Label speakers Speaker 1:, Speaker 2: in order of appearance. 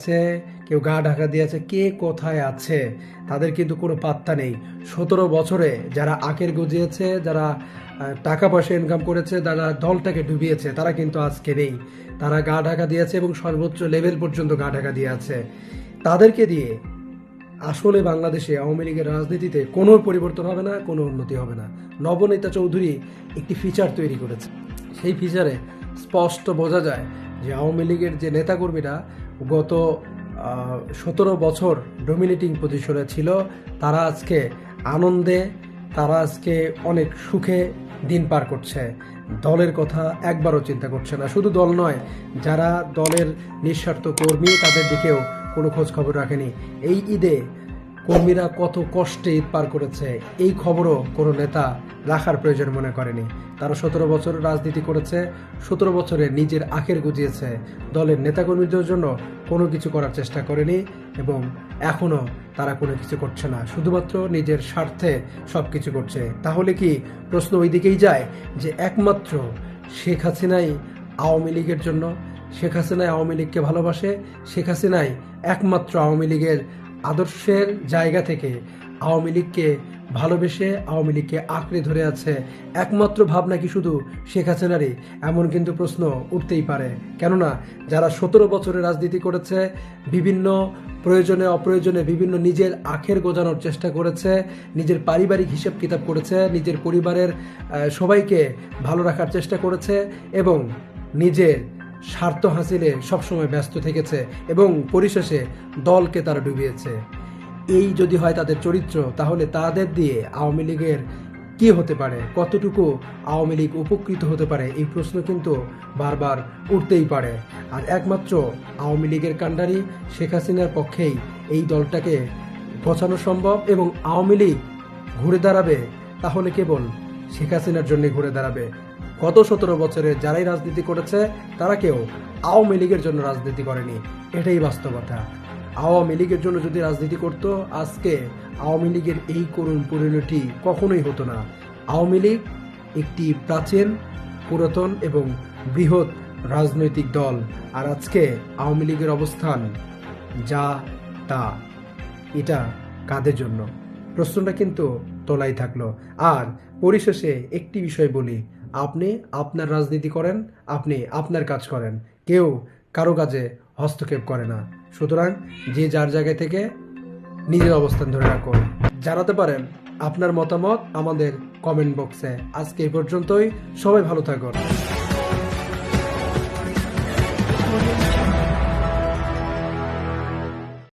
Speaker 1: আছে, কেউ গা ঢাকা দিয়েছে, কে কোথায় আছে তাদের কিন্তু কোনো পাত্তা নেই। 17 বছরে যারা আখের গজিয়েছে, যারা টাকা পয়সা ইনকাম করেছে, যারা দলটাকে ডুবিয়েছে, তারা কিন্তু আজকে নেই। তারা গা ঢাকা দিয়েছে এবং সর্বোচ্চ লেভেল পর্যন্ত গা ঢাকা দিয়ে আছে। তাদেরকে দিয়ে আসলে বাংলাদেশে আওয়ামী লীগের রাজনীতিতে কোনো পরিবর্তন হবে না, কোনো উন্নতি হবে না। নবনেতা চৌধুরী একটি ফিচার তৈরি করেছে, সেই ফিচারে স্পষ্ট বোঝা যায় যে আওয়ামী লীগের যে নেতাকর্মীরা গত 17 বছর ডমিনেটিং পজিশনে ছিল, তারা আজকে আনন্দে, তারা আজকে অনেক সুখে দিন পার করছে। দলের কথা একবারও চিন্তা করছে না। শুধু দল নয়, যারা দলের নিঃস্বার্থ কর্মী তাদের দিকেও কোনো খোঁজ খবর রাখেনি। এই ঈদে কর্মীরা কত কষ্টে ঈদ পার করেছে এই খবরও কোনো নেতা রাখার প্রয়োজন মনে করেনি। তারা 17 বছর রাজনীতি করেছে, 17 বছরে নিজের আখের গুজিয়েছে, দলের নেতাকর্মীদের জন্য কোনো কিছু করার চেষ্টা করেনি এবং এখনও তারা কোনো কিছু করছে না, শুধুমাত্র নিজের স্বার্থে সব কিছু করছে। তাহলে কি প্রশ্ন ওই দিকেই যায় যে একমাত্র শেখ হাসিনাই আওয়ামী লীগের জন্য, শেখ হাসিনাই আওয়ামী লীগকে ভালোবাসে, শেখ হাসিনাই একমাত্র আওয়ামী লীগের আদর্শের জায়গা থেকে আওয়ামী লীগকে ভালোবেসে আওয়ামী লীগকে আঁকড়ে ধরে আছে, একমাত্র ভাবনা কি শুধু শেখ হাসিনারই? এমন কিন্তু প্রশ্ন উঠতেই পারে। কেননা যারা 17 বছরে রাজনীতি করেছে, বিভিন্ন প্রয়োজনে অপ্রয়োজনে বিভিন্ন নিজের আখের গোজানোর চেষ্টা করেছে, নিজের পারিবারিক হিসাব কিতাব করেছে, নিজের পরিবারের সবাইকে ভালো রাখার চেষ্টা করেছে এবং নিজের স্বার্থ হাসিলে সবসময় ব্যস্ত থেকেছে এবং পরিশেষে দলকে তারা ডুবিয়েছে। এই যদি হয় তাদের চরিত্র, তাহলে তাদের দিয়ে আওয়ামী লীগের কি হতে পারে, কতটুকু আওয়ামী লীগ উপকৃত হতে পারে, এই প্রশ্ন কিন্তু বারবার উঠতেই পারে। আর একমাত্র আওয়ামী লীগের কাণ্ডারি শেখ হাসিনার পক্ষেই এই দলটাকে গোছানো সম্ভব এবং আওয়ামী লীগ ঘুরে দাঁড়াবে তাহলে কেবল শেখ হাসিনার জন্য ঘুরে দাঁড়াবে। গত 17 বছরে যারাই রাজনীতি করেছে তারা কেউ আওয়ামী লীগের জন্য রাজনীতি করেনি, এটাই বাস্তবতা। আওয়ামী লীগের জন্য যদি রাজনীতি করত, আজকে আওয়ামী লীগের এই করুণ পরিণতি কখনোই হতো না। আওয়ামী লীগ একটি প্রাচীন, পুরাতন এবং বৃহৎ রাজনৈতিক দল, আর আজকে আওয়ামী লীগের অবস্থান যা তা, এটা কাদের জন্য? প্রশ্নটা কিন্তু তোলাই থাকলো। আর পরিশেষে একটি বিষয় বলি, আপনি আপনার রাজনীতি করেন, আপনি আপনার কাজ করেন, কেউ কারো কাজে হস্তক্ষেপ করে না। সুতরাং যে যার জায়গা থেকে নিজের অবস্থান ধরে রাখুন। জানাতে পারেন আপনার মতামত আমাদের কমেন্ট বক্সে। আজকে এই পর্যন্তই, সবাই ভালো থাকুন।